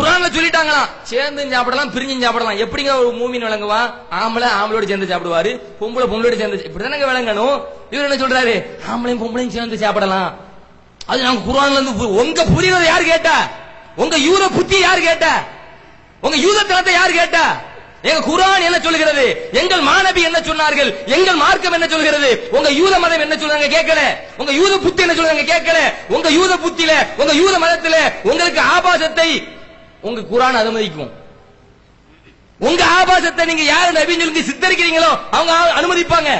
குர்ஆன்ல சொல்லிட்டாங்களாம் சேர்ந்து சாப்பிடலாம் பிரிஞ்சு சாப்பிடலாம். எப்படிங்க ஒரு மூமின் விளங்குவான்? ஆம்பளை ஆம்பளோட சேர்ந்து சாப்பிடுவாரு, பொம்பளை பொம்பளோட சேர்ந்து, இப்படிதானங்க விளங்கணும். இவர் என்ன சொல்றாரு? ஆம்பளையும் பொம்பளையும் சேர்ந்து சாப்பிடலாம். அது நாங்க குர்ஆன்ல இருந்து உங்க புரியுறதை யார் கேட்டா? உங்க யூத புத்தி யார் கேட்டா? உங்க யூதத்தனத்தை யார் கேட்டா? எங்க குர்ஆன் என்ன சொல்கிறது? எங்கள் மாநபி என்ன சொன்னார்கள்? எங்கள் மார்க்கம் என்ன சொல்கிறது? உங்க யூத மதம் என்ன சொல்றாங்க கேட்கல. உங்க யூத புத்தி என்ன சொல்றாங்க கேட்கல. உங்க யூத புத்தியில உங்க யூத மதத்தில உங்களுக்கு ஆபாசத்தை உங்க குர்ஆன் அனுமதிக்கும். உங்க ஆபாசத்தை நீங்க யாரு நபின்னு சொல்லி சித்தரிக்கிறீங்களோ அவங்க அனுமதிப்பாங்க.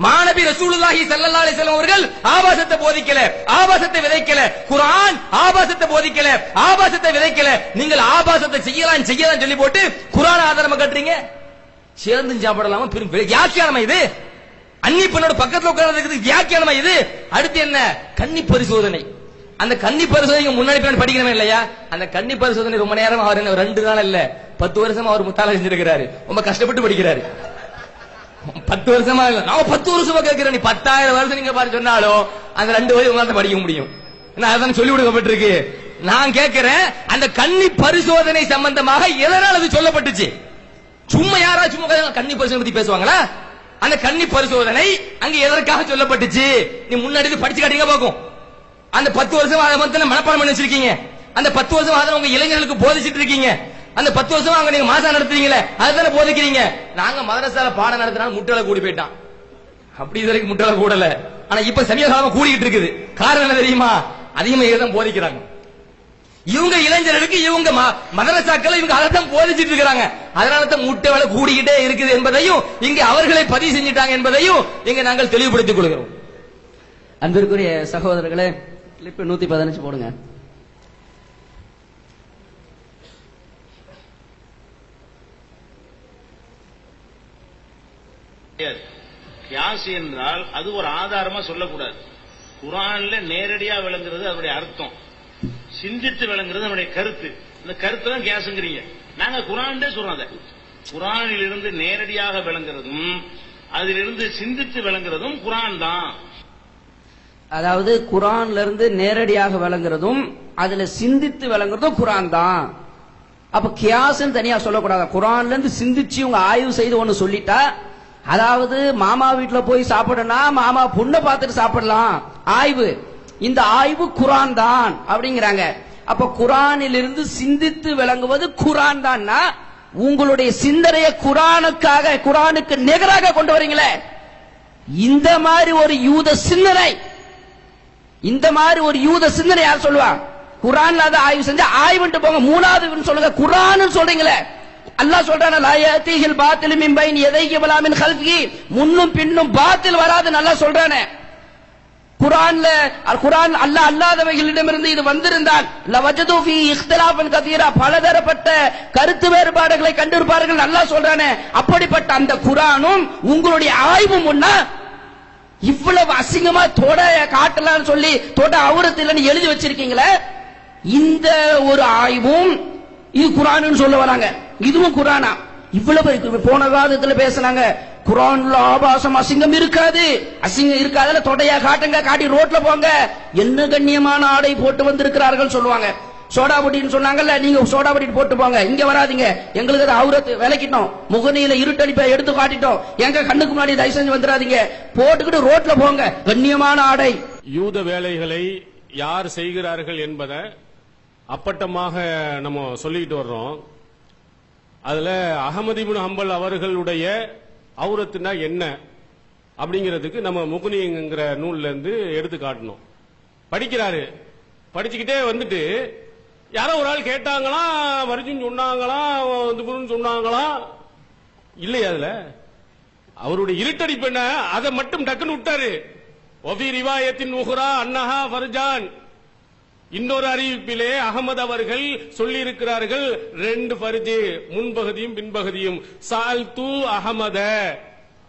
மாநபி ரசூலுல்லாஹி ஸல்லல்லாஹு அலைஹி வஸல்லம் அவர்கள் ஆபாசத்தை போதிக்கல, ஆபாசத்தை விதைக்கல. குர்ஆன் ஆபாசத்தை போதிக்கல, ஆபாசத்தை விதைக்கல. நீங்கள் ஆபாசத்தை செய்யலாம் சொல்லி போட்டு குர்ஆன் ஆதாரமா கட்டுறீங்க. சேர்ந்து சாப்பிடலாமா? வியாக்கியானமா இது? அன்னி பெண்ணோட பக்கத்துல உட்கார்றதுக்கு வியாக்கியானமா இது? அடுத்து என்ன? கன்னி பரிசோதனை. அந்த கன்னி பரிசோதனை முன்னாடி படிக்கிறவன் இல்லையா? அந்த கன்னி பரிசோதனை ரொம்ப நேரம் அவர் 2 நாள் இல்ல 10 வருஷமா அவர் முத்தாலா செஞ்சிருக்கிறாரு. ரொம்ப கஷ்டப்பட்டு படிக்கிறாரு. 10 வருஷமா இல்ல, நான் 10 வருஷமா கேட்கிறேன். நீ 10,000 வருஷம் நீங்க பாரு சொன்னாலும் அந்த 2 வயது உங்களால படிக்க முடியும். அதான் சொல்லி கொடுக்கப்பட்டிருக்கு. நான் கேட்கிறேன், அந்த கன்னி பரிசோதனை சம்பந்தமாக எதனால் அது சொல்லப்பட்டுச்சு? சும்மா யாராச்சும் கன்னி பரிசோதனை பத்தி பேசுவாங்களா? அந்த கன்னி பரிசோதனை அங்க எதற்காக சொல்லப்பட்டுச்சு? நீ முன்னாடி படிச்சு காட்டீங்க பாக்கும். அந்த 10 வருஷம் அதை வந்து மனப்பாடம் பண்ணி வச்சிருக்கீங்க. அந்த 10 வருஷம் அதை உங்க இளைஞர்களுக்கு போதிச்சுட்டு இருக்கீங்க. அந்த 10 வருஷம் அங்க நீங்க மாசா நடத்துறீங்களே அதுதானே போதிக்கிறீங்க. நாங்க மதரசால பாடம் நடத்தினாலும் முட்டளை கூடி போயிட்டான். அப்படி இது வரைக்கும் முட்டளை கூடல. ஆனா இப்ப சமீப காலமா கூடிக்கிட்டு இருக்குது. காரணம் என்ன தெரியுமா? அதிகமா இதான் போதிக்கிறாங்க. இவங்க இளைஞர்களுக்கு இவங்க மதரசாக்கள் இவங்க அதைத்தான் போதிச்சுட்டு இருக்கிறாங்க. அதனால தான் முட்டை வேலை கூடிக்கிட்டே இருக்குது என்பதையும் இங்க அவர்களை பதிவு செஞ்சிட்டாங்க என்பதையும் இங்க நாங்கள் தெளிவுபடுத்திக் கொள்கிறோம். அன்பிற்குரிய சகோதரர்களே, கிளிப் 115 போடுங்க. கியாஸ் என்றால் அது ஒரு ஆதாரமா சொல்லக்கூடாது. குர்ஆன்ல நேரடியா விளங்குறது அதனுடைய அர்த்தம், சிந்தித்து விளங்குறது அதனுடைய கருத்து. இந்த கருத்து தான் கியாஸ்ங்கிறீங்க. நாங்க குர்ஆன்ல சொல்றோம். அதை குர்ஆனில் இருந்து நேரடியாக விளங்குறதும் அதிலிருந்து சிந்தித்து விளங்குறதும் குர்ஆன் தான். அதாவது குர்ஆன்ல இருந்து நேரடியாக விளங்குறதும் அதுல சிந்தித்து விளங்குறதும் குர்ஆன் தான். அப்ப கியாஸ்ன்னு தனியா சொல்லக்கூடாது. குர்ஆன்ல இருந்து சிந்திச்சு உங்க ஆய்வு செய்து ஒன்னு சொல்லிட்டா, அதாவது மாமா வீட்டுல போய் சாப்பிடனா மாமா பொண்ணை பார்த்துட்டு சாப்பிடலாம் ஆய்வு, இந்த ஆய்வு குர்ஆன் தான் அப்படிங்கிறாங்க. அப்ப குர்ஆனில் இருந்து சிந்தித்து விளங்குவது குர்ஆன் தான். உங்களுடைய சிந்தனையை குர்ஆனுக்கு நிகராக கொண்டு வரீங்களே, இந்த மாதிரி ஒரு யூத சிந்தனை, இந்த மாதிரி ஒரு யூத சிந்தனை யார் சொல்லுவா? குர்ஆன்ல அதை ஆய்வு செஞ்சு ஆய்வுட்டு போங்க. மூணாவது சொல்லுங்க, குர்ஆன் சொல்றீங்களே. அல்லாஹ் சொல்றானே, லா யதீஹில் பாத்திலு மின் பைனி யதைஹி வலா மின் கல்ஃபிஹி, முன்னும் பின்னும் பாத்தில் வராது நல்லா சொல்றானே. குர்ஆன் அல்லாஹ் அல்லாதவைகளிடமிருந்து இது வந்திருந்தால் லவஜது ஃபீ இக்திலாஃபன் கதீரா, பலதரப்பட்ட கருத்து வேறுபாடுகளை கண்டிருப்பார்கள் நல்லா சொல்றானே. அப்படிப்பட்ட அந்த குர்ஆனும் உங்களுடைய ஆய்வும் ஒண்ணா? இவ்வளவு அசிங்கமா தொட காட்டலாம்னு சொல்லி தொட அவுரத்தில் எழுதி வச்சிருக்கீங்களே, இந்த ஒரு ஆய்வும் இது குர்ஆன் சொல்ல வராங்க. இதுவும் குர்ஆனா? இவ்வளவு போன காலத்துல பேசினாங்க, குர்ஆன்ல ஆபாசம் அசிங்கம் இருக்காது, அசிங்கம் இருக்காதுல தொடையா காட்டுங்க, காட்டி ரோட்ல போங்க, என்ன கண்ணியமான ஆடை போட்டு வந்திருக்கிறார்கள் சொல்லுவாங்க. சோடா பொட்டின்னு சொன்னாங்கல்ல, நீங்க சோடா பொட்டி போட்டு போங்க, இங்க வராதிங்க, எங்களுக்கு அது அவுரத்து விளக்கிட்டோம், முகநீல இருட்டடிப்பை எடுத்து காட்டிட்டோம், எங்க கண்ணுக்கு முன்னாடி தயவு செஞ்சு வந்துடாதீங்க, போட்டுக்கிட்டு ரோட்ல போங்க, கண்ணியமான ஆடை. யூத வேலைகளை யார் செய்கிறார்கள் என்பதை அப்பட்டமாக நம்ம சொல்லிக்கிட்டு வர்றோம். அதுல அஹ்மது இப்னு ஹம்பல் அவர்களுடைய அவுரத்துனா என்ன அப்படிங்கிறதுக்கு நம்ம முக்னிங்கிற நூல்ல இருந்து எடுத்து காட்டணும். படிக்கிறாரு, படிச்சுக்கிட்டே வந்துட்டு யாரோ ஒரு ஆள் கேட்டாங்களா, வரிஜுன்னு சொன்னாங்களா, சொன்னாங்களா, இல்லையா? அதுல அவருடைய இருட்டடிப்பு என்ன, அதை மட்டும் டக்குன்னு விட்டாரு. ஒஃபி ரிவாயத்தின் உஹ்ரா அன்னஹா ஃபர்ஜான், இன்னொரு அறிவிப்பிலே அகமது அவர்கள் சொல்லி இருக்கிறார்கள் 2 ஃபர்ஜ், முன்பகுதியும் பின்பகுதியும். சால்து அகமத,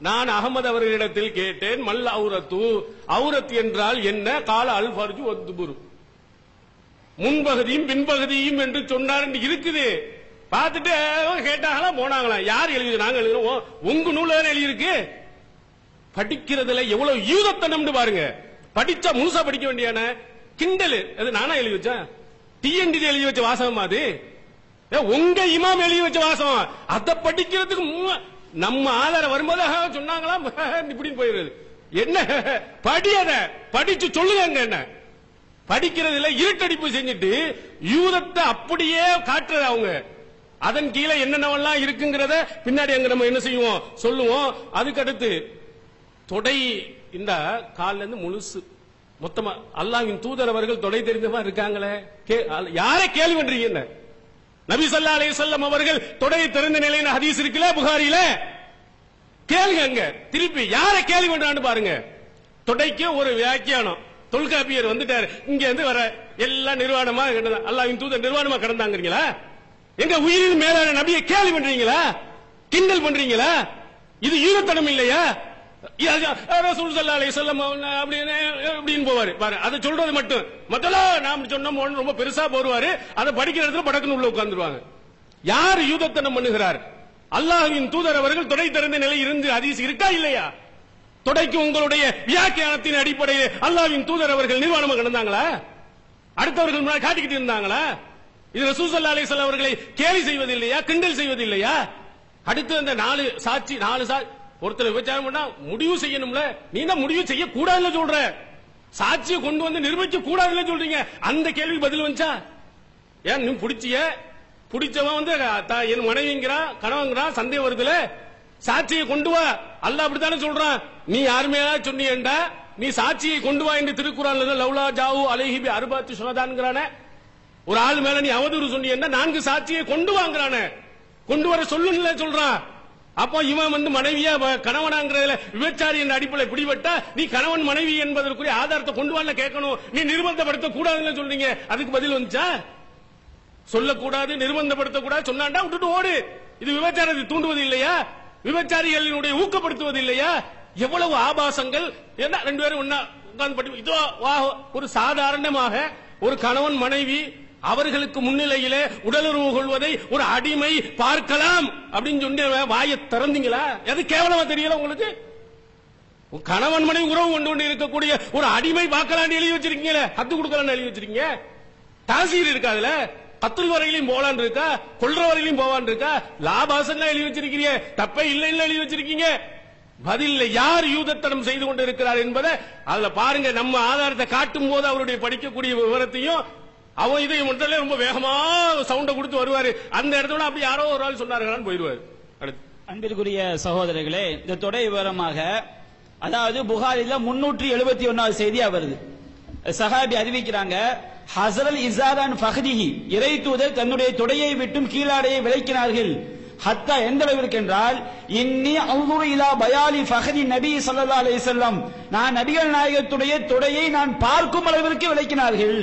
நான் அகமது அவர்களிடத்தில் கேட்டேன், மல் அவுரத்து, அவுரத் என்றால் என்ன? கால அல் ஃபர்ஜு வத்துபுரு, முன்பகுதியும் பின்பகுதியும் என்று சொன்னார் என்று இருக்குது. பார்த்துட்டு கேட்டாங்களா, போனாங்களா? யார் எழுதி? நாங்க எழுதுறோம். உங்க நூல எழுதியிருக்கு. படிக்கிறதுல எவ்வளவு யூதத்தனம் பாருங்க. படிச்சா முழுசா படிக்க வேண்டியான கிண்டல். அது நானா எழுதி வச்சேன்? டிஎன்டி எழுதி வச்ச வாசகம் அது. உங்க இமாம் எழுதி வச்ச வாசம் அதை படிக்கிறதுக்கு நம்ம ஆதாரம் வரும்போது சொன்னாங்களா இப்படின்னு போயிருது. என்ன படியத படிச்சு சொல்லுங்க. என்ன படிக்கிறதுல இருட்டடிப்பு செஞ்சுட்டு யூதத்தை அப்படியே காட்டுறது அவங்க. அதன் கீழே என்னென்னவெல்லாம் இருக்குங்கிறத பின்னாடி அங்க நம்ம என்ன செய்வோம் சொல்லுவோம். அதுக்கு அடுத்து தொடை இந்த கால்ல இருந்து முழுசு மொத்தமா அல்லாஹ்வின் தூதர் அவர்கள் தொடை தெரிந்தமா இருக்காங்களே, யாரை கேள்வி பண்றீங்க? என்ன நபி ஸல்லல்லாஹு அலைஹி வஸல்லம் அவர்கள் தொடையை திறந்த நிலையில ஹதீஸ் இருக்குல்ல புகாரில, கேளுங்க. திருப்பி யாரை கேள்வி பண்றான்னு பாருங்க. தொடைக்கு ஒரு வியாக்கியானம் தொல்காப்பியர் வந்துட்டாரு. இங்க இருந்து வர எல்லாம் நிர்வாணமா அல்லாஹ்வின் தூதர் நிர்வாணமா கிடந்தாங்கிறீங்களா? எங்க உயிரின் மேலான நபியை கேள்வி பண்றீங்களா? கிண்டல் பண்றீங்களா? இது ஈரத்தனம் இல்லையா? ரசூல் ஸல்லல்லாஹு அலைஹி வஸல்லம் அப்படின்னு போவாரு பாரு. அதை சொல்றது மட்டும் மத்தெல்லாம் நாம சொன்னோம் ரொம்ப பெருசா போடுவாரு. அதை படிக்கிற இடத்துல படக்குன்னு உள்ள உட்கார்ந்துருவாங்க. யார் யூதத்தனம் பண்ணுகிறார்? அல்லாஹ்வின் தூதர் அவர்கள் தொடை திறந்த நிலை இருந்து ஹதீஸ் இருக்கா இல்லையா? தொடைக்கு உங்களுடைய வியாக்கியானத்தின் அடிப்படையில் அல்லாஹ்வின் தூதர் அவர்கள் நிர்வாணமா கிடந்தாங்களா? அடுத்தவர்கள் முன்னாடி காட்டிக்கிட்டு இருந்தாங்களா? இது ரசூல் ஸல்லல்லாஹு அலைஹி வஸல்லம் அவர்களை கேலி செய்வது இல்லையா? கிண்டல் செய்வது இல்லையா? அடுத்து அந்த நாலு சாட்சி ஒருத்தர் விபச்சாரம் பண்ணா முடிவு செய்யணும்ல. நீ தான் முடிவு செய்ய கூடாதுன்னு சொல்ற, சாட்சியை கொண்டு வந்து நிரூபிக்க கூடாதுன்னு சொல்றீங்க. அந்த கேள்வி பதில் வந்துச்சா? ஏன் நீ பிடிச்சவன் வந்து என் மனைவிங்கிறான் கணவங்கிறான், சந்தேகம் வருதுல, சாட்சியை கொண்டு வா. அல்லாஹ் அப்படித்தானே சொல்றான். நீ யாருமே சொன்னீண்டா நீ சாட்சியை கொண்டு வா என்று திருக்குறான்ல லவ்லா ஜாவு அலைஹி பி அர்பாத்தி ஷுஹதான்ங்கறானே. ஒரு ஆள் மேல நீ அவதூறு சொன்னீன்னா 4 சாட்சியை கொண்டு வாங்கறானே, கொண்டு வர சொல்லுன்னு சொல்றான். அப்போ இவன் வந்து மனைவியா கணவனாங்கிறதுல விபச்சாரி என்ற அடிப்படையில் பிடிபட்டா நீ கணவன் மனைவி என்பதற்குரிய ஆதாரத்தை கொண்டு வாங்க கேட்கணும். நீ நிர்பந்தப்படுத்த கூடாதுன்னு சொல்றீங்க. அதுக்கு பதில் வந்துச்சா? சொல்லக்கூடாது, நிர்பந்தப்படுத்த கூடாது சொன்னாண்டா விட்டுட்டு ஓடு. இது விபச்சாரத்தை தூண்டுவது இல்லையா? விபச்சாரிகளினுடைய ஊக்கப்படுத்துவது இல்லையா? எவ்வளவு ஆபாசங்கள். என்ன 2 பேரும் ஒன்னா உட்கார்ந்து படி இதோ ஒரு சாதாரணமாக ஒரு கணவன் மனைவி அவர்களுக்கு முன்னிலையிலே உடலுறவு கொள்வதை ஒரு அடிமை பார்க்கலாம் அப்படின்னு சொல்லி வாயை திறந்தீங்களா? எது கேவலமா தெரியல உங்களுக்கு? கணவன் மனைவி உறவு கொண்டு இருக்கக்கூடிய ஒரு அடிமை பார்க்கலாம் எழுதி வச்சிருக்கீங்களே, ஹத்து கொடுக்கலாம் எழுதி வச்சிருக்கீங்க. தாசீர் இருக்காதுல, கத்துல் வரையிலையும் போலான் இருக்கா, கொல்ற வரையிலையும் போவான் இருக்கா, லாபாசம் எழுதி வச்சிருக்கீங்க, தப்பே இல்லை எழுதி வச்சிருக்கீங்க. பதில் யார் யூதத்தனம் செய்து கொண்டு இருக்கிறார் என்பதை அதுல பாருங்க. நம்ம ஆதாரத்தை காட்டும் போது அவருடைய படிக்கக்கூடிய விவரத்தையும் அவன் இதை மட்டும் ரொம்ப வேகமா சவுண்ட கொடுத்து வருவாரு. அந்த இடத்துல அப்படி யாரோ ஒரு ஆள் சொன்னார்களான்னு போயிடுவாரு. அன்பிற்குரிய சகோதரர்களே, இந்த தொடை விவரமாக அதாவது புகாரில 371வது செய்தியா வருது. சஹாபி அறிவிக்கிறாங்க, ஹஸரல் இஸாரான் ஃபஹ்திஹி, இறை தூதர் தன்னுடைய தொடையை விட்டும் கீழாடையை விலக்கினார்கள். ஹத்தா எந்த அளவிற்கு என்றால், இன்னி அன்துரு இலா பயாலி ஃபஹ்தி நபி ஸல்லல்லாஹு அலைஹி வஸல்லம், நான் நபிகள் நாயகத்துடைய தொடையை நான் பார்க்கும் அளவிற்கு விலக்கினார்கள்.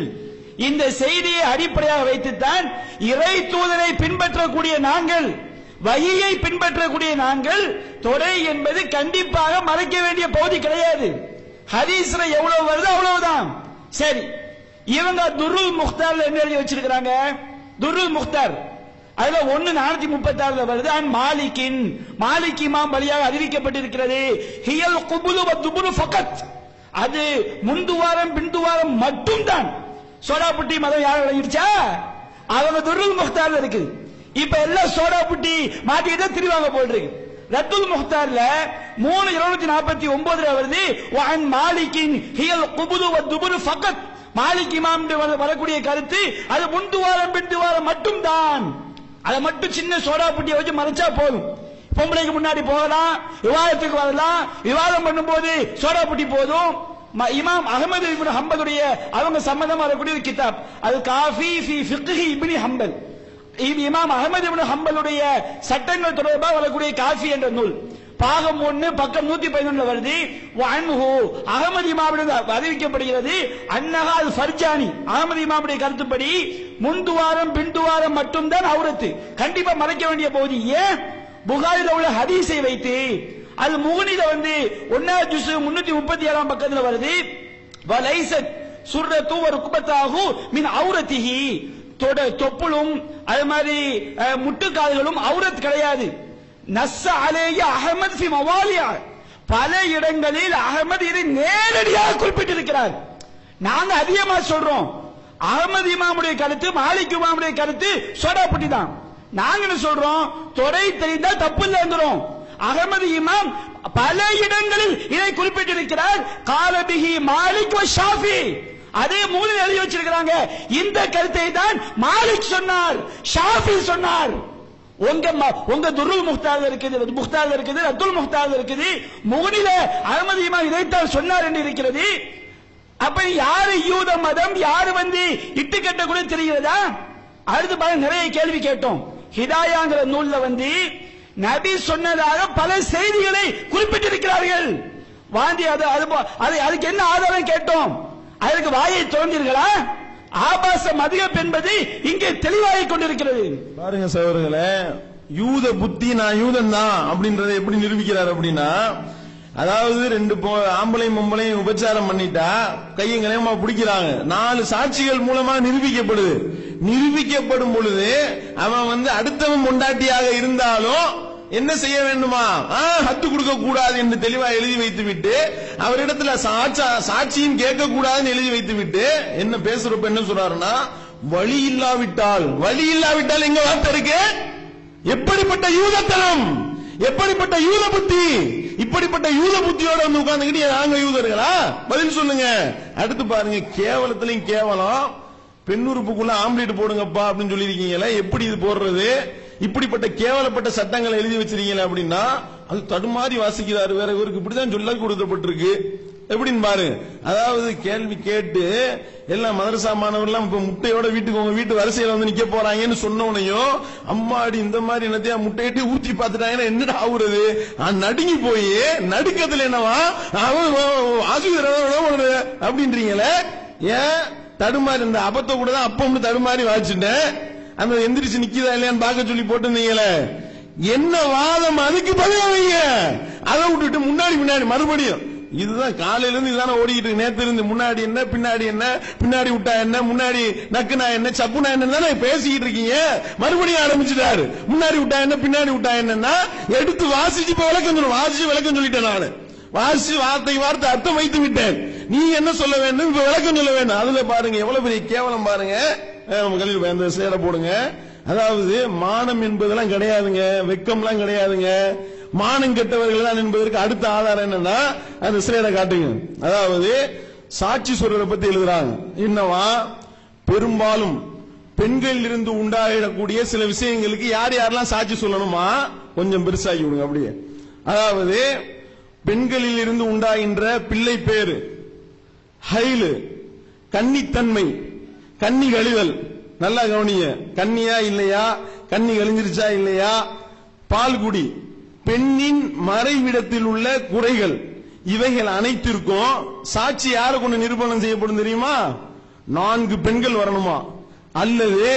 இந்த செய்தியை அடிப்படையாக வைத்துத்தான் இறை தூதரை பின்பற்றக்கூடிய நாங்கள், வஹியை பின்பற்றக்கூடிய நாங்கள், தொடை என்பது கண்டிப்பாக மறைக்க வேண்டிய பகுதி கிடையாது. ஹதீஸ்ல எவ்வளவு வருது அவ்வளவுதான். சரி, இவங்க துருல் முக்தார்ல என்ன எழுதி வச்சிருக்காங்க? துருல் முக்தார் அதுல 1/436 வருது. மாலிகின், மாலிக் இமாம் வழியாக அறிவிக்கப்பட்டிருக்கிறது. ஹியல் குபுலு வ துபுரு ஃபகத், அது முந்துவாரம் பிந்துவாரம் மட்டும் தான். சோடா புட்டி மதம் யார் விளங்கிடுச்சா? அவங்க துருல் முக்தார்ல இருக்கு. இப்ப எல்லாம் சோடா புட்டி மாட்டிட்டு திருவாங்க போயிருக்கு. ரத்துல் முக்தார்ல 3/249 வருது. வஅன் மாலிகின் ஹியல் குபுலு வ துபுரு ஃபகத், மாலிக் இமாம் வரக்கூடிய கருத்து அது முந்துவாரம் பிந்துவாரம் மட்டும் தான். அதை மட்டும் சின்ன சோடா புட்டியை வச்சு மறைச்சா போதும். பொம்பளைக்கு முன்னாடி போகலாம், விவாதத்துக்கு வரலாம், விவாதம் பண்ணும்போது சோடா புட்டி போதும். இமாம் அஹ்மது இப்னு ஹம்பலுடைய அவங்க சம்பந்தமா வரக்கூடிய ஒரு கிதாப், அது காஃபி ஃபி ஃபிக்ஹி இப்னு ஹம்பல். இமாம் அஹ்மது இப்னு ஹம்பலுடைய சட்டங்கள் தொடர்பாக வரக்கூடிய காஃபி என்ற நூல் பாகம் 1 பக்கம் 111 வருது. வஅன்ஹு, அஹ்மது இமாமிடம் அறிவிக்கப்படுகிறது, அன்னஹா அல் ஃபர்ஜானி, அஹ்மது இமாமுடைய கருத்துப்படி முந்துவாரம் பிந்துவாரம் மட்டும்தான் அவுரத்து, கண்டிப்பா மறைக்க வேண்டிய பகுதி. ஏன்? புகாரில உள்ள ஹதீஸை வைத்து. அது முகனில வந்து 1வது ஜுஸ் 337 பக்கத்துல வருது. வலைசத் சுர்ரத்து வ ருக்பத்தாஹு மின் அவுரத்திஹி, தொப்புளும் அது மாதிரி முட்டுக்கால்களும் அவுரத் கிடையாது. நஸ்ஸ அலைஹி அஹ்மத் ஃபி மவாலியா, பல இடங்களில் அஹ்மத் இதை நேரடியாக குறிப்பிட்டிருக்கிறார். நாங்க அதிகமா சொல்றோம், அகமது இமாமுடைய கருத்து, மாலிக் இமாமுடைய கருத்து சோடாப்பட்டி தான். நாங்க என்ன சொல்றோம், தொடை தெரிந்தா தப்பு இல்லைங்கிறோம். அகமது இமாம் பல இடங்களில் இதை குறிப்பிட்டிருக்கிறார். காலபிஹி மாலிக் வ ஷாஃபி, அதே மூலையில் எழுதி வச்சிருக்கிறாங்க. இந்த கருத்தை தான் மாலிக் சொன்னார், ஷாஃபி சொன்னார். உங்க துருல் முக்தால் இருக்குது, ரத்துல் முக்தால் இருக்குது, முகனில அகமது இமாம் இதைத்தான் சொன்னார் என்று இருக்கிறது. அப்ப யாரு யூத மதம், யாரு இட்டு கட்ட கூட தெரிகிறதா? அடுத்து பாருங்க, நிறைய கேள்வி கேட்டோம். ஹிதாயாங்கிற நூல்ல நபி சொன்னதாக பல செய்திகளை குறிப்பிட்டிருக்கிறார்கள். வாந்தி அதுக்கு என்ன ஆதாரம் கேட்டோம், அதற்கு வாயை திறந்தீர்களா? ஆபாச மதுகப் என்பது இங்கே தெளிவாகிக் கொண்டிருக்கிறது. பாருங்க சகோதரர்களே, யூத புத்தி நான் யூதன் தான் அப்படின்றத எப்படி நிரூபிக்கிறார் அப்படின்னா, அதாவது ரெண்டு ஆம்பளையும் பொம்பளையும் உபச்சாரம் பண்ணிட்டா கையும் கலையமா பிடிக்கிறாங்க. 4 சாட்சிகள் மூலமா நிரூபிக்கப்படுது. நிரூபிக்கப்படும் பொழுது அவன் அடுத்தவன் பொண்டாட்டியாக இருந்தாலும் என்ன செய்ய வேண்டுமா, ஹத்து கொடுக்க கூடாது என்று தெளிவா எழுதி வைத்து விட்டு, அவரிடத்துல சாட்சியும் கேட்க கூடாதுன்னு எழுதி வைத்து விட்டு, என்ன பேசுறப்ப என்ன சொல்றாருன்னா, வழி இல்லாவிட்டால் எங்க வார்த்தை இருக்கு. எப்படிப்பட்ட யூதத்தனம், எப்படிப்பட்ட யூத புத்தி, இப்படிப்பட்ட யூத புத்தியோட உட்கார்ந்துக்கிட்டு நாங்க யூதர்களா? பதில் சொல்லுங்க. அடுத்து பாருங்க, கேவலத்திலையும் கேவலம், பெண்ணுறுப்புக்குள்ள ஆம்லேட் போடுங்கப்பா அப்படின்னு சொல்லி இருக்கீங்களா? எப்படி இது போடுறது? இப்படிப்பட்ட கேவலப்பட்ட சட்டங்களை எழுதி வச்சிருக்கீங்களா அப்படின்னா அது தடுமாறி வாசிக்கிறாரு. வேற இவருக்கு இப்படிதான் சொல்ல கொடுக்கப்பட்டிருக்கு. எப்படின்னு பாருங்க. அதாவது கேள்வி கேட்டு எல்லாம் மதரசா மாணவர்கள் இப்ப முட்டையோட வீட்டுக்கு உங்க வீட்டு வரிசையில நிக்க போறாங்கன்னு சொன்னோனையும், அம்மாடி இந்த மாதிரி என்னத்தையா முட்டையிட்டு ஊற்றி பார்த்துட்டாங்கன்னா என்னடா ஆகுறது? நடுங்கி போய் நடுக்கத்துல என்னவா அப்படின்றீங்களே. ஏன் தடுமாறி, இந்த அபத்தை கூட தான் அப்ப தடுமாறி வாசிட்டேன். அந்த எந்திரிச்சு நிக்குதா இல்லையான்னு பார்க்க சொல்லி போட்டுருந்தீங்களே, என்ன வாதம்? அதுக்கு பதிலா வைங்க. அதை விட்டுட்டு முன்னாடி மறுபடியும் இதுதான் காலையில இருந்து இதுதானே ஓடிக்கிட்டு. நேத்து இருந்து முன்னாடி என்ன, பின்னாடி என்ன, பின்னாடி விட்டா என்ன, முன்னாடி நக்குனா என்ன, சப்புனா என்ன பேசிக்கிட்டு இருக்கீங்க. மறுபடியும் ஆரம்பிச்சுட்டாரு. முன்னாடி விட்டா என்ன, பின்னாடி விட்டா என்னன்னா எடுத்து வாசிச்சு இப்ப விளக்கம் சொல்லிட்டேன். நான் வாசிச்சு வார்த்தை அர்த்தம் வைத்து விட்டேன். நீ என்ன சொல்ல வேண்டும், இப்ப விளக்கம் சொல்ல வேண்டும். அதுல பாருங்க எவ்வளவு பெரிய கேவலம் பாருங்க. அந்த சேர போடுங்க. அதாவது மானம் என்பதெல்லாம் கிடையாதுங்க, வெக்கம்லாம் கிடையாதுங்க. மானம் கெட்டவர்கள் தான் என்பதற்கு அடுத்த ஆதாரம் என்னன்னா அந்த சிலையை காட்டுங்க. அதாவது சாட்சி சொல்றதை பத்தி எழுதுறாங்க. என்னவா, பெரும்பாலும் பெண்களில் இருந்து உண்டாகிடக்கூடிய சில விஷயங்களுக்கு யார் யாரெல்லாம் சாட்சி சொல்லணுமா, கொஞ்சம் பெருசாகி விடுங்க அப்படியே. அதாவது பெண்களில் இருந்து உண்டாகின்ற பிள்ளை பேரு, ஹைலு, கன்னித்தன்மை, கன்னி கழிதல், நல்லா கவனிங்க. கன்னியா இல்லையா, கன்னி கழிஞ்சிருச்சா இல்லையா, பால்குடி, பெண்ணின் மறைவிடத்தில் உள்ள குறைகள், இவைகள் அனைத்திற்கும் சாட்சி யாரை கொண்டு நிரூபணம் செய்யப்படும் தெரியுமா? 4 பெண்கள் வரணுமா, அல்லது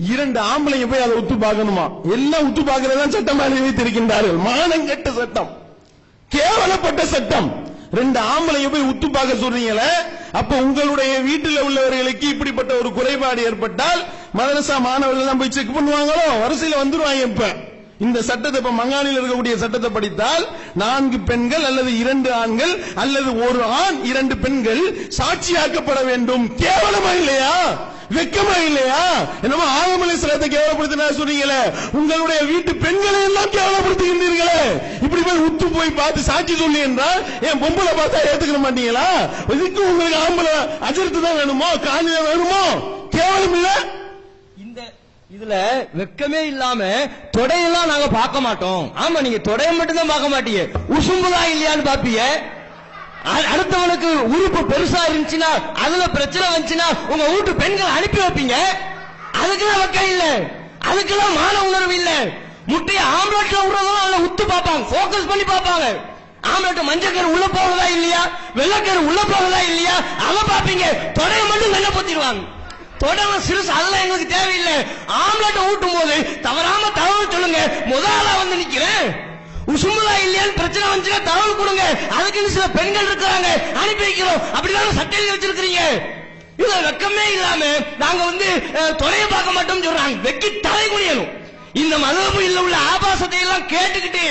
2 ஆம்பளைங்க போய் அதை உத்து பார்க்கணுமா. எல்லாம் உத்து பார்க்கறதான் சட்டமாக வைத்திருக்கின்றார்கள். மானங்கெட்ட சட்டம், கேவலப்பட்ட சட்டம். 2 ஆம்பளைங்க போய் உத்து பார்க்க சொல்றீங்களே, அப்ப உங்களுடைய வீட்டில் உள்ளவர்களுக்கு இப்படிப்பட்ட ஒரு குறைபாடு ஏற்பட்டால் மதரசா மாணவர்கள் தான் போய் செக் பண்ணுவாங்களோ, வரிசையில் வந்துருவாங்க. இப்ப இந்த சட்டத்தை, இப்ப மங்கானியில் இருக்கக்கூடிய சட்டத்தை படித்தால் 4 பெண்கள் அல்லது 2 ஆண்கள் அல்லது 1 ஆண் 2 பெண்கள் சாட்சியாக்கப்பட வேண்டும். கேவலமா இல்லையா, வெக்கமா இல்லையா? என்னமோ ஆதம் அலைஹிஸ்ஸலாத்தை கேவலப்படுத்தினா சொன்னீங்களே, உங்களுடைய வீட்டு பெண்களை எல்லாம் கேவலப்படுத்துகின்றீர்களே. இப்படி போய் உத்து போய் பார்த்து சாட்சி சொல்லி என்றால் என் பொம்பளை பார்த்தா ஏத்துக்க மாட்டீங்களா? இதுக்கு உங்களுக்கு ஆம்பளை அஜர்த்து தான் வேணுமோ, காணியா வேணுமோ? கேவலம் இல்ல. இதுல வெக்கமே இல்லாம தொடையெல்லாம் நாங்க பார்க்க மாட்டோம். ஆமா, நீங்க தொடைய மட்டும் தான் பார்க்க மாட்டீங்க, உசும்புதா இல்லையான்னு பாப்பீங்க. அடுத்தவனுக்கு உறுப்பு பெருசா இருந்துச்சுன்னா, அதுல பிரச்சனை வந்துச்சுன்னா உங்க வீட்டு பெண்கள் அனுப்பி வைப்பீங்க. அதுக்கெல்லாம் வெக்கம் இல்ல, அதுக்கெல்லாம் மான உணர்வு இல்ல. முட்டைய ஆம்லெட்ல விடுறதும் அதுல உத்து பார்ப்பாங்க, போக்கஸ் பண்ணி பார்ப்பாங்க. ஆம்லெட் மஞ்சக்கரு உள்ள போகுதா இல்லையா, வெள்ளக்கரு உள்ள போகுதா இல்லையா, அதை பாப்பீங்க. தொடைய மட்டும் வெள்ள பொத்திடுவாங்க. தொடர்ந்து சிறுசு அதெல்லாம் எங்களுக்கு தேவையில்லை. ஆம்லெட் ஊட்டும் போது தவறாம தகவல் சொல்லுங்க, முதலா நிக்கிறேன். உசுமுலா இல்லையான்னு பிரச்சனை வந்துச்சுன்னா தகவல் கொடுங்க. அதுக்கு சில பெண்கள் இருக்கிறாங்க, அனுப்பி வைக்கிறோம். அப்படிதான் சட்டையில் வச்சிருக்கிறீங்க. இதுல வெக்கமே இல்லாம நாங்க தொலைய பார்க்க மாட்டோம் சொல்றாங்க. வெக்கி தலை குனியணும். இந்த மதபுல உள்ள ஆபாசத்தை எல்லாம் கேட்டுக்கிட்டு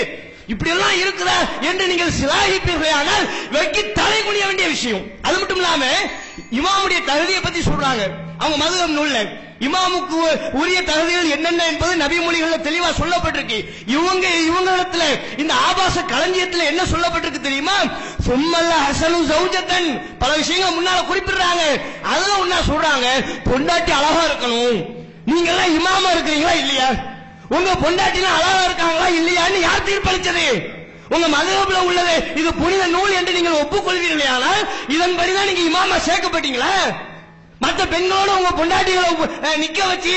இப்படி எல்லாம் இருக்குதா என்று நீங்கள் சிலாகிப்பீர்களே, ஆனால் வெக்கி தலை குனிய வேண்டிய விஷயம். அது மட்டும் இல்லாம இமாமுடைய தகுதியை பத்தி சொல்றாங்க. அவங்க மதுஹப் நூல்ல இமாமுக்கு உரிய தகுதிகள் என்னென்ன என்பது நபி மொழிகள்ல தெளிவா சொல்லப்பட்டிருக்கு. இவங்களிடத்துல இந்த ஆபாச களஞ்சியத்துல என்ன சொல்லப்பட்டிருக்கு தெரியுமா? சும்மல்ல ஹசனு சௌஜத்தன், பல விஷயங்கள் முன்னால குறிப்பிடுறாங்க. அதுல ஒன்னா சொல்றாங்க, பொண்டாட்டி அழகா இருக்கணும். நீங்க எல்லாம் இமாமா இருக்கிறீங்களா இல்லையா? உங்க பொண்டாட்டிலாம் அழகா இருக்காங்களா இல்லையான்னு யார் தீர்ப்பளிச்சது? உங்க மதுஹப்ல உள்ளது இது புனித நூல் என்று நீங்கள் ஒப்புக்கொள்வீர்களே, ஆனால் இதன்படிதான் நீங்க இமாமா சேர்க்கப்பட்டீங்களா? மற்ற பெண்களோட உங்க பொண்டாட்டிகளை நிக்க வச்சு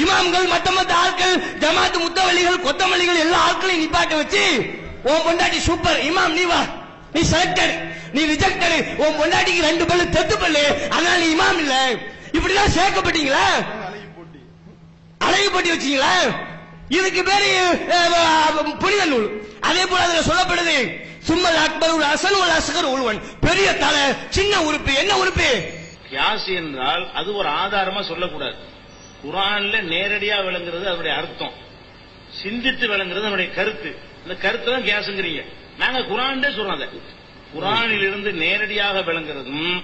இமாம்கள் மத்த ஆட்கள் ஜமாத்து முத்தவள்ளிகள் கொத்தமல்லிகள் எல்லா ஆட்களையும் நிப்பாட்ட வச்சு உன் பொண்டாட்டி சூப்பர் இமாம் நீ வா, நீ செலக்டட், நீ ரிஜெக்டட், உன் பொண்டாட்டிக்கு 2 பல்லு தெத்து பல்லு, அதனால நீ இமாம் இல்ல, இப்படிதான் சேர்க்கப்பட்டீங்களா? அழகு போட்டி வச்சீங்களா? இதுக்கு பேரு புனித நூல். அதே போல அதுல சொல்லப்படுது சும்மல் அக்பர் அசன் ஒரு அஸ்கர் உள்வன், பெரிய தலை சின்ன உறுப்பு. என்ன உறுப்பு? கியாஸ் என்றால் அது ஒரு ஆதாரமா சொல்லக்கூடாது. குர்ஆன்ல நேரடியா விளங்குறது அதனுடைய அர்த்தம், சிந்தித்து விளங்குறது அதனுடைய கருத்து. இந்த கருத்து தான் கியாஸ்ங்கிறீங்க. நாங்க குர்ஆன்ல சொல்றோம், குர்ஆனில் இருந்து நேரடியாக விளங்குறதும்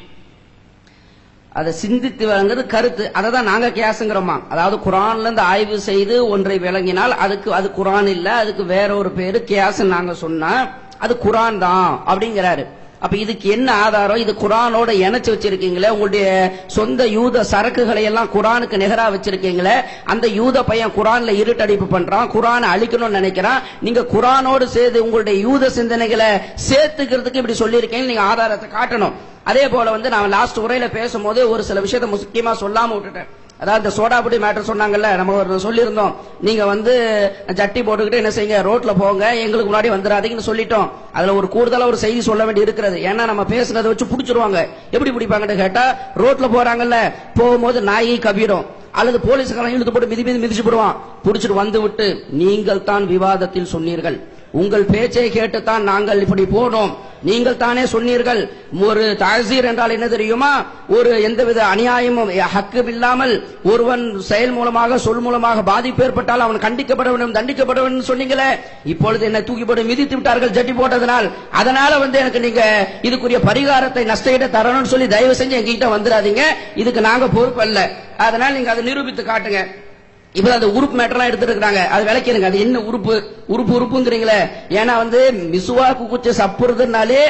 அதை சிந்தித்து விளங்குறது கருத்து, அதை தான் நாங்க கியாஸ்ங்கிறோமா. அதாவது குர்ஆன்ல இருந்து ஆய்வு செய்து ஒன்றை விளங்கினால் அதுக்கு அது குர்ஆன் இல்ல, அதுக்கு வேற ஒரு பேரு கியாஸ் நாங்க சொன்னா அது குர்ஆன் தான் அப்படிங்கிறாரு. அப்ப இதுக்கு என்ன ஆதாரம்? இது குர்ஆனோட இணைச்சு வச்சிருக்கீங்களே, உங்களுடைய சொந்த யூத சரக்குகளை எல்லாம் குர்ஆனுக்கு நிகரா வச்சிருக்கீங்களே, அந்த யூத பையன் குர்ஆன்ல இருட்டடிப்பு பண்றான், குர்ஆனை அழிக்கணும்னு நினைக்கிறான். நீங்க குர்ஆனோடு சேர்த்து உங்களுடைய யூத சிந்தனைகளை சேர்த்துக்கிறதுக்கு இப்படி சொல்லியிருக்கீங்க, நீங்க ஆதாரத்தை காட்டணும். அதே போல நான் லாஸ்ட் உரையில பேசும்போது ஒரு சில விஷயத்தை முக்கியமா சொல்லாம விட்டுட்டேன். அதாவது இந்த சோடாபுடி மேட்டர் சொன்னாங்கல்ல, நம்ம சொல்லியிருந்தோம், நீங்க ஜட்டி போட்டுக்கிட்டு என்ன செய்யுங்க, ரோட்ல போங்க, எங்களுக்கு முன்னாடி வந்துடாதீங்கன்னு சொல்லிட்டோம். அதுல ஒரு கூடுதலா ஒரு செய்தி சொல்ல வேண்டி இருக்கிறது. ஏன்னா நம்ம பேசுனதை வச்சு புடிச்சிருவாங்க. எப்படி பிடிப்பாங்கன்னு கேட்டா, ரோட்ல போறாங்கல்ல, போகும்போது நாயை கபீரும் அல்லது போலீஸ்காரன் இழுத்து போட்டு மிதிச்சு போடுவான். புடிச்சிட்டு வந்து விட்டு, நீங்கள் தான் விவாதத்தில் சொன்னீர்கள், உங்கள் பேச்சை கேட்டுத்தான் நாங்கள் இப்படி போனோம், நீங்கள் தானே சொன்னீர்கள். ஒரு தாசீர் என்றால் என்ன தெரியுமா? ஒரு எந்தவித அநியாயமும் ஹக்கும் இல்லாமல் ஒருவன் செயல் மூலமாக சொல் மூலமாக பாதிப்பு ஏற்பட்டால் அவன் கண்டிக்கப்பட வேண்டும், தண்டிக்கப்பட வேண்டும் சொன்னீங்களே. இப்பொழுது என்ன தூக்கி போட்டு மிதித்து விட்டார்கள் ஜட்டி போட்டதனால். அதனால எனக்கு நீங்க இதுக்குரிய பரிகாரத்தை நஷ்டஈட தரணும்னு சொல்லி தயவு செஞ்சு எங்ககிட்ட வந்துடாதீங்க, இதுக்கு நாங்க பொறுப்பு அல்ல. அதனால நீங்க அதை நிரூபித்து காட்டுங்க. இப்ப அந்த உறுப்பு மேட்டர்லாம் எடுத்துட்டு இருக்காங்க, அது விளக்கிடுங்க. அது என்ன உறுப்பு உறுப்புங்கிறீங்களே? ஏன்னா மிசுவாக்கு குச்சி சப்புறதுனாலே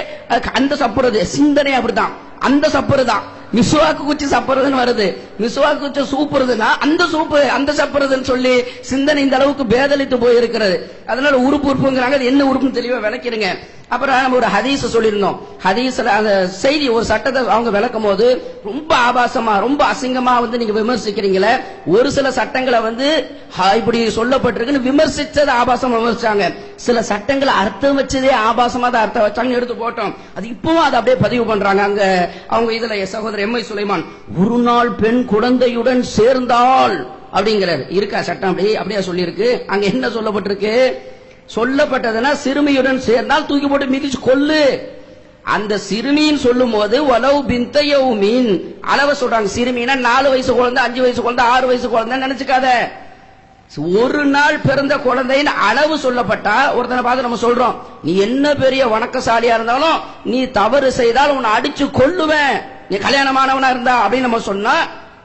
அந்த சப்புறது சிந்தனை அப்படித்தான், அந்த சப்புறது தான் மிசுவாக்கு குச்சி சப்புறதுன்னு வருது. மிசுவாக்கு குச்சி சூப்புறதுன்னா அந்த சூப்பு அந்த சப்புறதுன்னு சொல்லி சிந்தனை இந்த அளவுக்கு பேதலித்து போயிருக்கிறது. அதனால உறுப்புங்கிறாங்க, அது என்ன உறுப்புன்னு தெளிவா விளக்கிடுங்க. அப்புறம் நம்ம ஒரு ஹதீஸ் சொல்லியிருந்தோம். ஹதீஸ்ல அந்த செய்தி ஒரு சட்டத்தை அவங்க விளக்கும் போது ரொம்ப ஆபாசமா ரொம்ப அசிங்கமா நீங்க விமர்சிக்கிறீங்களே. ஒரு சில சட்டங்களை இப்படி சொல்லப்பட்டிருக்குன்னு விமர்சிச்சது ஆபாசமா விமர்சிச்சாங்க. சில சட்டங்களை அர்த்தம் வச்சதே ஆபாசமா தான் அர்த்தம் வச்சாங்க, எடுத்து போட்டோம். அது இப்பவும் அதை அப்படியே பதிவு பண்றாங்க. அங்க அவங்க இதுல சகோதரர் எம்.ஐ. சுலைமான் ஒரு நாள் பெண் குழந்தையுடன் சேர்ந்தால் அப்படிங்கிறார். இருக்கா சட்டம்? அப்படியே சொல்லி இருக்கு. அங்க என்ன சொல்லப்பட்டிருக்கு? சொல்லப்பட்டதுன்னா சிறுமியுடன் சேர்ந்தால் தூக்கி போட்டு மிதிச்சு கொல்லு. அந்த சிறுமின்னு சொல்லும் போது வலவு பிந்தையவு மீன் அளவு சொல்றாங்க. சிறுமினா 4 வயசு குழந்தை, 5 வயசு குழந்தை, 6 வயசு குழந்தை நினைச்சுக்காத. ஒரு நாள் பிறந்த குழந்தைன்னு அளவு சொல்லப்பட்டா ஒருத்தனை பார்த்து நம்ம சொல்றோம், நீ என்ன பெரிய வணக்கசாலியா இருந்தாலும் நீ தவறு செய்தால் உன்னை அடிச்சு கொல்லுவேன், நீ கல்யாணமானவனா இருந்தா அப்படின்னு நம்ம சொன்னா,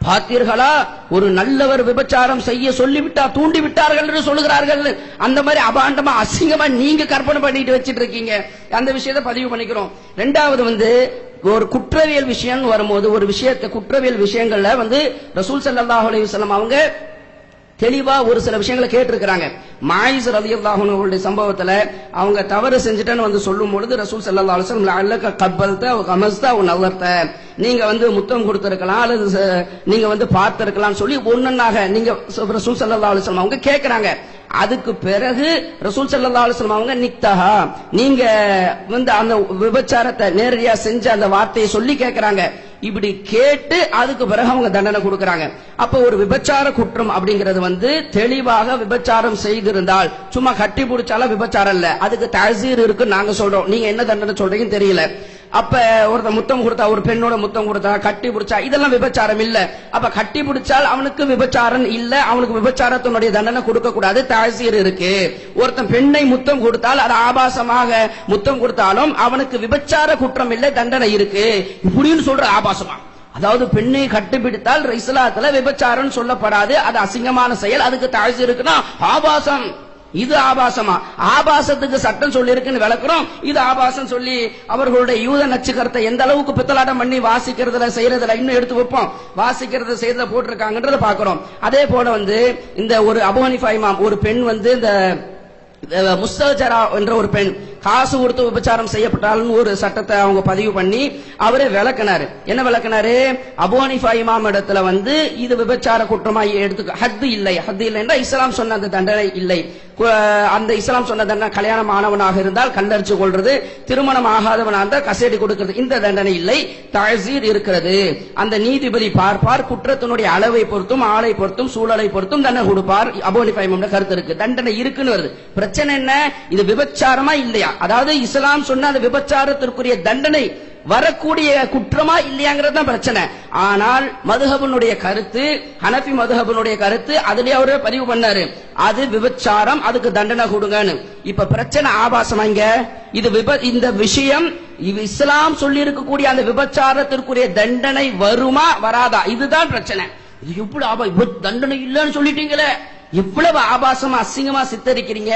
பார்த்தீர்களா ஒரு நல்லவர் விபச்சாரம் செய்ய சொல்லிவிட்டா தூண்டி விட்டார்கள் என்று சொல்லுகிறார்கள். அந்த மாதிரி அபாண்டமா அசிங்கமா நீங்க கற்பனை பண்ணிட்டு வச்சிட்டு இருக்கீங்க. அந்த விஷயத்தை பதிவு பண்ணிக்கிறோம். ரெண்டாவது ஒரு குற்றவியல் விஷயம் வரும்போது ஒரு விஷயத்தை குற்றவியல் விஷயங்கள்ல ரசூல் ஸல்லல்லாஹு அலைஹி வஸல்லம் அவங்க தெளிவா ஒரு சில விஷயங்களை கேட்டிருக்கிறாங்க. மாயிஸ் ரலியல்லாஹு அன்ஹு அவருடைய சம்பவத்துல அவங்க தவறு செஞ்சுட்டேன்னு சொல்லும் பொழுது ரசூல் ஸல்லல்லாஹு அலைஹி வஸல்லம் லஅல்லக கப்பல்த வ கமஸ்த வ நஸர்த, நீங்க முத்தம் கொடுத்திருக்கலாம் அல்லது நீங்க பார்த்திருக்கலாம் சொல்லி ஒன்னொன்னாக நீங்க ரசூல் ஸல்லல்லாஹு அலைஹி வஸல்லம் அவங்க கேக்குறாங்க. அதுக்கு பிறகு ரசூல் ஸல்லல்லாஹு அலைஹி வஸல்லம் அவங்க நிக்தஹா, நீங்க அந்த விபச்சாரத்தை நேரடியா செஞ்ச அந்த வார்த்தையை சொல்லி கேக்குறாங்க. இப்படி கேட்டு அதுக்கு பிறகு அவங்க தண்டனை கொடுக்கறாங்க. அப்ப ஒரு விபச்சார குற்றம் அப்படிங்கிறது தெளிவாக விபச்சாரம் செய்திருந்தால் சும்மா கட்டி பிடிச்சாலும் விபச்சாரம் இல்ல, அதுக்கு தஅஸீர் இருக்கு நாங்க சொல்றோம். நீங்க என்ன தண்டனை சொல்றீங்கன்னு தெரியல. அப்ப ஒருத்தர் முத்தம் கொடுத்தா, ஒரு பெண்ணோட முத்தம் கொடுத்தா, கட்டி பிடிச்சா, இதெல்லாம் விபச்சாரம் இல்ல. அப்ப கட்டி பிடிச்சால் அவனுக்கு விபச்சாரம் இல்ல, அவனுக்கு விபச்சாரத்தினுடைய தண்டனை கொடுக்க கூடாது, தஅஸீர் இருக்கு. ஒருத்தன் பெண்ணை முத்தம் கொடுத்தால் அது ஆபாசமாக முத்தம் கொடுத்தாலும் அவனுக்கு விபச்சார குற்றம் இல்ல, தண்டனை இருக்கு. இப்படின்னு சொல்ற ஆபாசமா அதாவது பெண்ணை கட்டுப்பிடித்தால் இஸ்லாத்துல விபச்சாரம் சொல்லப்படாது, அது அசிங்கமான செயல், அதுக்கு தாழ்ச்சி இருக்குன்னா ஆபாசம். இது ஆபாசமா? ஆபாசத்துக்கு சட்டம் சொல்லி இருக்குன்னு விளக்குறோம், இது ஆபாசம் சொல்லி அவர்களுடைய யூத நச்சு கருத்தை எந்த அளவுக்கு பித்தலாட்டம் பண்ணி வாசிக்கிறதுல செய்யறதுல இன்னும் எடுத்து வைப்போம், வாசிக்கிறத செய்யறத போட்டிருக்காங்கன்றத பாக்குறோம். அதே போல இந்த ஒரு அபூ ஹனீஃபா இமாம், ஒரு பெண் இந்த முஸ்தஜரா என்ற ஒரு பெண் காசு கொடுத்து விபச்சாரம் செய்யப்பட்டாலும் ஒரு சட்டத்தை அவங்க பதிவு பண்ணி அவரே விளக்கினாரு. என்ன விளக்கினாரு? அபூ ஹனீஃபா இமாம் இடத்துல இது விபச்சார குற்றமா எடுத்து ஹத்து இல்லை, ஹத்து இல்லைன்னா இஸ்லாம் சொன்ன அந்த தண்டனை இல்லை. அந்த இஸ்லாம் சொன்ன தண்டனை கல்யாணம் ஆனவனாக இருந்தால் கல்லடிச்சு கொள்றது, திருமணம் ஆகாதவனாக இருந்தால் கசேடி கொடுக்கிறது, இந்த தண்டனை இல்லை, தஅஸீர் இருக்கிறது. அந்த நீதிபதி பார்ப்பார், குற்றத்தினுடைய அளவை பொறுத்தும் ஆளை பொறுத்தும் சூழலை பொறுத்தும் தண்டனை கொடுப்பார். அபூ ஹனீஃபா இமாம் கருத்து இருக்கு, தண்டனை இருக்குன்னு வருது. பிரச்சனை என்ன? இது விபச்சாரமா இல்லையா? அதாவது இஸ்லாம் சொன்ன அந்த விபச்சாரத்திற்குரிய தண்டனை வரக்கூடிய குற்றமா இல்லையாங்கிறது தான் பிரச்சனை. ஆனால் மதுஹபனுடைய கருத்து, ஹனஃபி மதுஹபனுடைய கருத்து, அதுலயே அவரு பதிவு பண்ணாரு, அது விபச்சாரம், அதுக்கு தண்டனை கொடுங்கன்னு. இப்ப பிரச்சனை ஆபாசமா? இந்த விஷயம் இஸ்லாம் சொல்லி இருக்கக்கூடிய அந்த விபச்சாரத்திற்குரிய தண்டனை வருமா வராதா, இதுதான் பிரச்சனை. இது எப்படி தண்டனை இல்லைன்னு சொல்லிட்டீங்களே, எவ்வளவு ஆபாசமா அசிங்கமா சித்தரிக்கிறீங்க.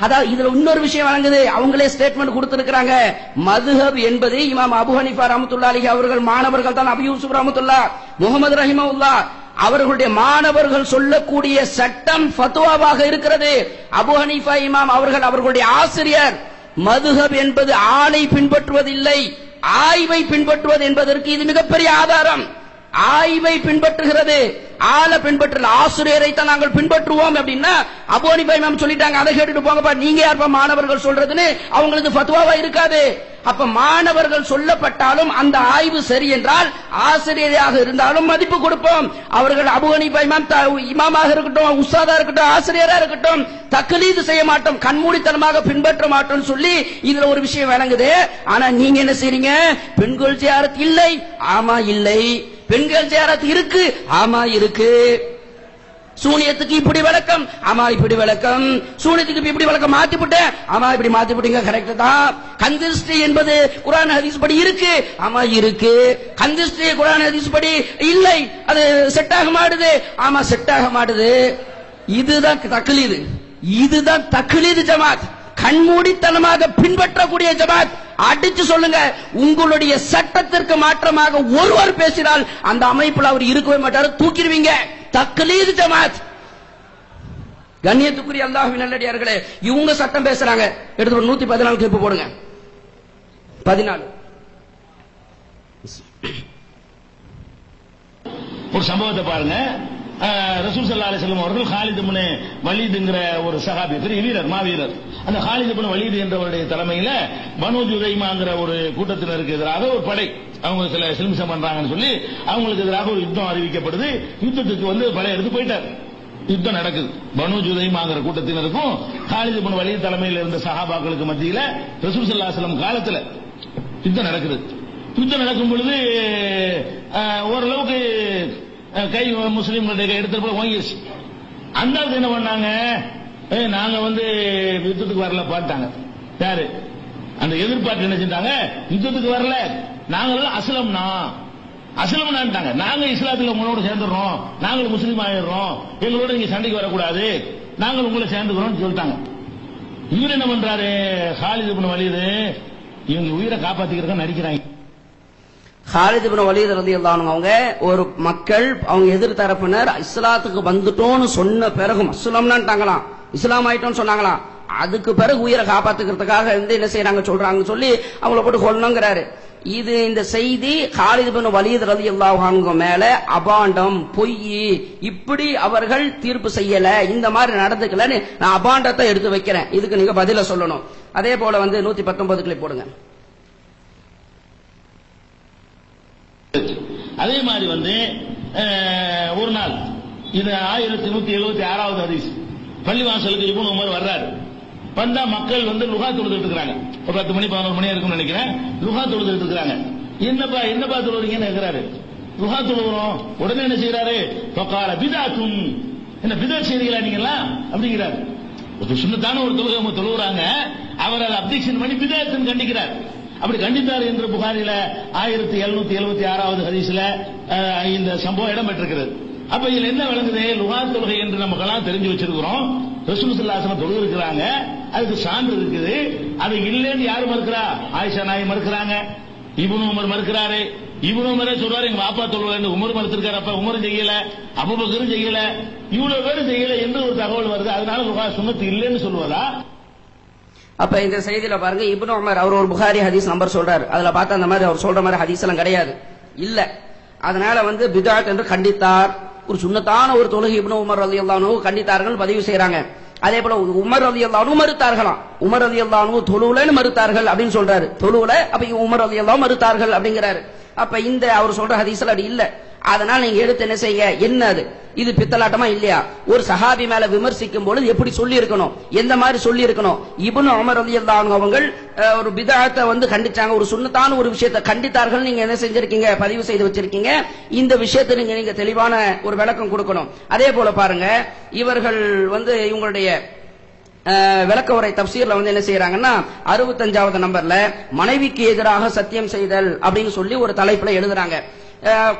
அதாவது இதுல இன்னொரு விஷயம் வழங்குது, அவங்களே ஸ்டேட்மெண்ட் கொடுத்திருக்கிறாங்க. மதுஹப் என்பது இமாம் அபூ ஹனீஃபா ரஹ்மத்துல்லாஹி அலைஹி அவர்கள் மாணவர்கள் தான் அபூ யூசுப் ரஹ்மத்துல்லாஹ், முஹம்மது ரஹிமஹுல்லாஹ் அவர்களுடைய மாணவர்கள் சொல்லக்கூடிய சட்டம் ஃபத்வாவாக இருக்கிறது. அபூ ஹனீஃபா இமாம் அவர்கள் அவர்களுடைய ஆசிரியர். மதுஹப் என்பது ஆளை பின்பற்றுவதில்லை, ஆய்வை பின்பற்றுவது என்பதற்கு இது மிகப்பெரிய ஆதாரம். ஆய்வை பின்பற்றுகிறது, ஆளை பின்பற்றல, ஆசிரியரை தான் நாங்கள் பின்பற்றுவோம் அப்படின்னா அபூ ஹனீஃபா இமாம் சொல்லிட்டாங்க, அதை கேட்டுட்டு போங்கப்பா, நீங்க யார்ப்பா மாணவர்கள் சொல்றதுன்னு அவங்களுக்கு ஃபத்வாவா இருக்காது. அப்ப மாணவர்கள் சொல்லப்பட்டாலும் அந்த ஆய்வு சரி என்றால் ஆசிரியராக இருந்தாலும் மதிப்பு கொடுப்போம். அவர்கள் அபூ ஹனீஃபா இமாமாக இருக்கட்டும், உஸ்தாதா இருக்கட்டும், ஆசிரியரா இருக்கட்டும், தக்லீது செய்ய மாட்டோம், கண்மூடித்தனமாக பின்பற்ற மாட்டோம் சொல்லி இதுல ஒரு விஷயம் விளங்குது. ஆனா நீங்க என்ன செய்றீங்க? பெண்கள் ஜியாரத் இல்லை, ஆமா இல்லை. பெண்கள் ஜியாரத் இருக்கு, ஆமா இருக்கு. சூனியத்துக்கு இப்படி விளக்கம், ஆமா இப்படி விளக்கம். சூனியத்துக்கு இப்படி விளக்கம் மாத்தி விட்டேன், ஆமா இப்படி மாத்தி விட்டீங்க, கரெக்ட் தான். கந்திஷ்டி என்பது குர்ஆன் ஹதீஸ் படி இருக்கு, ஆமா இருக்கு. கந்திஷ்டி குர்ஆன் ஹதீஸ் படி இல்லை, அது செட் ஆக மாட்டுது, ஆமா செட் ஆக மாட்டுது. இதுதான் தக்லீது, இதுதான் தக்லீது ஜமாத், கண்மூடித்தனமாக பின்பற்றக்கூடிய ஜமாத். அடிச்சு சொல்லுங்க, உங்களுடைய சட்டத்திற்கு மாற்றமாக ஒருவர் பேசினால் அந்த அமைப்புல அவர் இருக்கவே மாட்டாரு, தூக்கிடுவீங்க. தக்லீது ஜமாத். கண்ணியத்துக்குரிய அல்லாஹ்வின் நல்லடியார்களே, இவங்க சட்டம் பேசுறாங்க. எடுத்து 114 கிளிப் போடுங்க. 14 ஒரு சம்பவத்தை பாருங்க. ரசூல் ஸல்லல்லாஹு அலைஹி வஸல்லம் அவர்கள் காலித் இப்னு வலீத்ங்கிற ஒரு சஹாபி, பெரிய வீரர், மாவீரர். அந்த காலித் இப்னு வலீத் என்றவருடைய தலைமையில பனூ ஜுதைமாங்கிற ஒரு கூட்டத்தினருக்கு எதிராக ஒரு படை, அவங்க சில சில்மிசம் பண்றாங்கன்னு சொல்லி அவங்களுக்கு எதிராக ஒரு யுத்தம் அறிவிக்கப்படுது. யுத்தத்துக்கு படை எடுத்து போயிட்டார். யுத்தம் நடக்குது. பனூ ஜுதைமாங்கிற கூட்டத்தினருக்கும் காலித் இப்னு வலீத் தலைமையில் இருந்த சஹாபாக்களுக்கு மத்தியில ரசூல் ஸல்லல்லாஹு அலைஹி வஸல்லம் காலத்துல யுத்தம் நடக்குது. யுத்தம் நடக்கும் பொழுது ஓரளவுக்கு கை முஸ்லீம்களுடைய எடுத்து போய் வாங்கிடுச்சு. அந்த என்ன பண்ணாங்க, நாங்க யுத்தத்துக்கு வரல பாட்டாங்க. யாரு அந்த எதிர்பார்த்து என்ன செஞ்சாங்க, யுத்தத்துக்கு வரல, நாங்களும் அஸ்லம்னான்ட்டாங்க. நாங்க இஸ்லாத்துல உங்களோட சேர்ந்துடுறோம், நாங்களும் முஸ்லீம் ஆயிடுறோம், எங்களோட நீங்க சண்டைக்கு வரக்கூடாது, நாங்கள் உங்களை சேர்ந்துக்கிறோம் சொல்லிட்டாங்க. இவர் என்ன பண்றாரு, காலித் இப்னு வலீத், இவங்க உயிரை காப்பாத்திக்கிறத நடிக்கிறாங்க. காலித் இப்னு வலீத் ரலியல்லாஹு அன்ஹு அவங்க ஒரு மக்கள், அவங்க எதிர் தரப்பினர் இஸ்லாத்துக்கு வந்துட்டோம்னு சொன்ன பிறகும் அஸ்லம்னான்ட்டாங்களாம், இஸ்லாம் ஆயிட்டோம்னு சொன்னாங்களாம். அதுக்கு பிறகு உயிரை காப்பாத்துக்கிறதுக்காக என்ன செய்யறாங்க சொல்றாங்கன்னு சொல்லி அவங்கள போட்டு கொல்லணுங்கிறாரு. இது இந்த செய்தி காலித் இப்னு வலீத் ரலியல்லாஹு அன்ஹு மேல அபாண்டம், பொய், இப்படி அவர்கள் தீர்ப்பு செய்யல, இந்த மாதிரி நடந்துக்கலன்னு நான் அபாண்டத்தை எடுத்து வைக்கிறேன், இதுக்கு நீங்க பதில சொல்லணும். அதே போல 119 கிளிப் போடுங்க. அதே மாதிரி ஒரு நாள், இது 1176வது ஹதீஸ், பள்ளிவாசலுக்கு இப்னு உமர் வர்றாரு. வந்தா மக்கள் லுகா தொழுதுட்டு இருக்காங்க. ஒரு 10 மணி 11 மணி இருக்கும்னு நினைக்கிறேன். லுகா தொழுதுட்டு இருக்காங்க. என்னப்பா தொழுறீங்கன்னு கேட்கிறாரு. லுகா தொழுகிறோம். உடனே என்ன செய்யறாரு, ஃபகால பிதாத்துன், என்ன பிதாத் செய்றீங்களா நீங்களா அப்படிங்கிறாரு. ஒரு சுன்னத்தான ஒரு தொழுகை தொழுகிறாங்க, அவர் அதை அப்ஜெக்ஷன் பண்ணி பிதாத்துன்னு கண்டிக்கிறார். அப்படி கண்டித்தார் என்று புகாரில 1776வது ஹதீஸ்ல இந்த சம்பவம் இடம்பெற்றிருக்கிறது. அப்ப இதுல என்ன விளங்குது? லுகாத் தொழுகை என்று நமக்கெல்லாம் தெரிஞ்சு வச்சிருக்கிறோம். ரசூல் ஸல்லல்லாஹு அலைஹி வஸல்லம் தொழுது இருக்கிறாங்க, அதுக்கு சான்று இருக்குது. அது இல்லைன்னு யாரு மறுக்கிறா? ஆயிஷா நாயகி மறுக்கிறாங்க, இப்னு உமர் மறுக்கிறாரு. இப்னு உமரே சொல்றாரு எங்க பாப்பா தொழுவாரு, உமர் மறுத்திருக்காரு. அப்ப உமரும் செய்யல, அபூபக்கரும் செய்யல, இவ்வளவு பேரும் செய்யல என்று ஒரு தகவல் வருது. அதனால லுகாத் சுன்னத்து இல்லைன்னு சொல்லுவதா? அப்ப இந்த செய்தியில பாருங்க, இப்னு உமர் அவர் ஒரு புகாரி ஹதீஸ் நம்பர் சொல்றாரு. அதுல பார்த்தா அந்த மாதிரி அவர் சொல்ற மாதிரி ஹதீஸ் எல்லாம் கிடையாது, இல்ல. அதனால பித்அத் என்று கண்டித்தார். ஒரு சுன்னத்தான ஒரு தொழுகை இப்னு உமர் ரலியல்லாஹு அன்ஹு கண்டித்தார்கள், பதிவு செய்யறாங்க. அதே போல உமர் ரலியல்லாஹு அன்ஹு மறுத்தார்களாம். உமர் ரலியல்லாஹு அன்ஹு தொழுவுலன்னு மறுத்தார்கள் அப்படின்னு சொல்றாரு. தொழுவுல அப்ப உமர் ரலியல்லாஹு அன்ஹு மறுத்தார்கள் அப்படிங்கிறாரு. அப்ப இந்த அவர் சொல்ற ஹதீஸ்ல அது இல்ல. அதனால நீங்க எடுத்து என்ன செய்ய, என்ன அது இது பித்தலாட்டமா இல்லையா? ஒரு சஹாபி மேல விமர்சிக்கும் பொழுது எப்படி சொல்லி இருக்கணும், எந்த மாதிரி சொல்லி இருக்கணும்? இப்னு உமர் ரலியல்லாஹு அன்ஹு அவர்கள் ஒரு பித்அத்தை கண்டிச்சாங்க, ஒரு சுன்னத்தான ஒரு விஷயத்தை கண்டித்தார்கள். நீங்க என்ன செஞ்சிருக்கீங்க, பதிவு செய்து வச்சிருக்கீங்க. இந்த விஷயத்தை நீங்க தெளிவான ஒரு விளக்கம் கொடுக்கணும். அதே போல பாருங்க, இவர்கள் இவங்களுடைய விளக்க உரை தப்சீர்ல என்ன செய்யறாங்கன்னா 65வது நம்பர்ல மனைவிக்கு எதிராக சத்தியம் செய்தல் அப்படின்னு சொல்லி ஒரு தலைப்புல எழுதுறாங்க.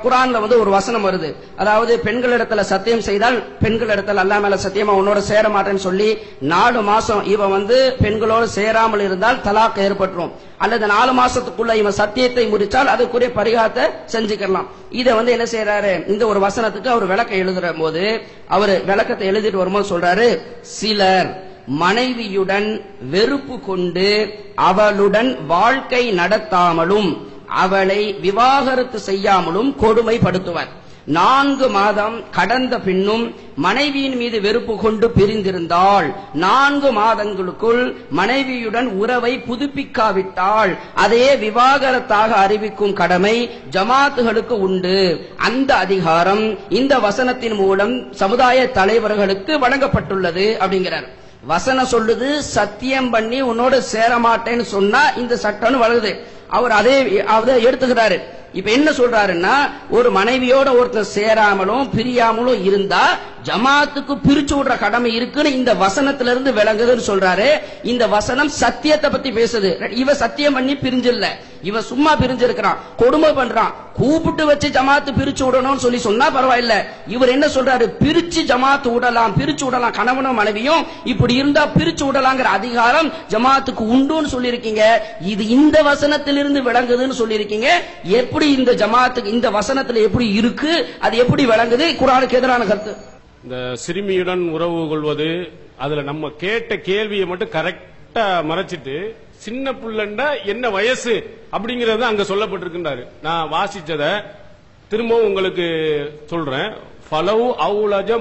குர்ஆன்ல ஒரு வசனம் வருது, அதாவது பெண்களிடத்துல சத்தியம் செய்தால் பெண்களிடத்துல அல்லாஹ் மேல சத்தியமா உன்னோட சேர மாட்டேன்னு சொல்லி 4 மாசம் இவன் பெண்களோடு சேராமல் இருந்தால் தலாக் ஏற்பட்டுரும், அல்லது 4 மாசத்துக்குள்ள இவன் சத்தியத்தை முடிச்சால் அதுக்குரிய பரிகாரத்தை செஞ்சுக்கலாம். இத என்ன செய்யறாரு, இந்த ஒரு வசனத்துக்கு அவர் விளக்கம் எழுதுற போது அவர் விளக்கத்தை எழுதிட்டு வரும்போது சொல்றாரு, சிலர் மனைவியுடன் வெறுப்பு கொண்டு அவளுடன் வாழ்க்கை நடத்தாமலும் அவளை விவாகரத்து செய்யாமலும் கொடுமைப்படுத்துவர். 4 மாதம் கடந்த பின்னும் மனைவியின் மீது வெறுப்பு கொண்டு பிரிந்திருந்தால் 4 மாதங்களுக்குள் மனைவியுடன் உறவை புதுப்பிக்காவிட்டால் அதே விவாகரத்தாக அறிவிக்கும் கடமை ஜமாத்துகளுக்கு உண்டு. அந்த அதிகாரம் இந்த வசனத்தின் மூலம் சமுதாய தலைவர்களுக்கு வழங்கப்பட்டுள்ளது அப்படிங்கிறார். வசனம் சொல்லுது, சத்தியம் பண்ணி உன்னோட சேரமாட்டேன்னு சொன்னா இந்த சட்டம் வருது. அவர் அதை எடுத்துக்கிறாரு. இப்ப என்ன சொல்றாருன்னா, ஒரு மனைவியோட ஒருத்தர் சேராமலும் பிரியாமலும் இருந்தா ஜமாத்துக்கு பிரிச்சு விடுற கடமை இருக்குன்னு இந்த வசனத்திலிருந்து விளங்குதுன்னு சொல்றாரு. இந்த வசனம் சத்தியத்தை பத்தி பேசுது. இவ சத்தியம் பண்ணி பிரிஞ்சில்ல, இவ சும்மா பிரிஞ்சிருக்கிறான், கொடுமை பண்றான். கூப்பிட்டு வச்சு ஜமாத்து பிரிச்சு விடணும்னு சொல்லி சொன்னா பரவாயில்ல. இவர் என்ன சொல்றாரு, பிரிச்சு ஜமாத்து விடலாம், பிரிச்சு விடலாம், கணவனும் மனைவியும் இப்படி இருந்தா பிரிச்சு விடலாங்கிற அதிகாரம் ஜமாத்துக்கு உண்டுன்னு சொல்லியிருக்கீங்க. இது இந்த வசனத்திலிருந்து விளங்குதுன்னு சொல்லியிருக்கீங்க. எப்படி இந்த ஜமாத்துக்கு இந்த வசனத்துல எப்படி இருக்கு, அது எப்படி விளங்குது? குர்ஆனுக்கு எதிரான கருத்து. இந்த சிறுமியுடன் உறவு கொள்வது, அதுல நம்ம கேட்ட கேள்வியை மட்டும் கரெக்டா மறைச்சிட்டு சின்ன புள்ளண்டா என்ன வயசு அப்படிங்கறது அங்க சொல்லப்பட்டிருக்கின்றாரு. நான் வாசிச்சத திரும்பவும் உங்களுக்கு சொல்றேன். ஃபலவு அவுலஜ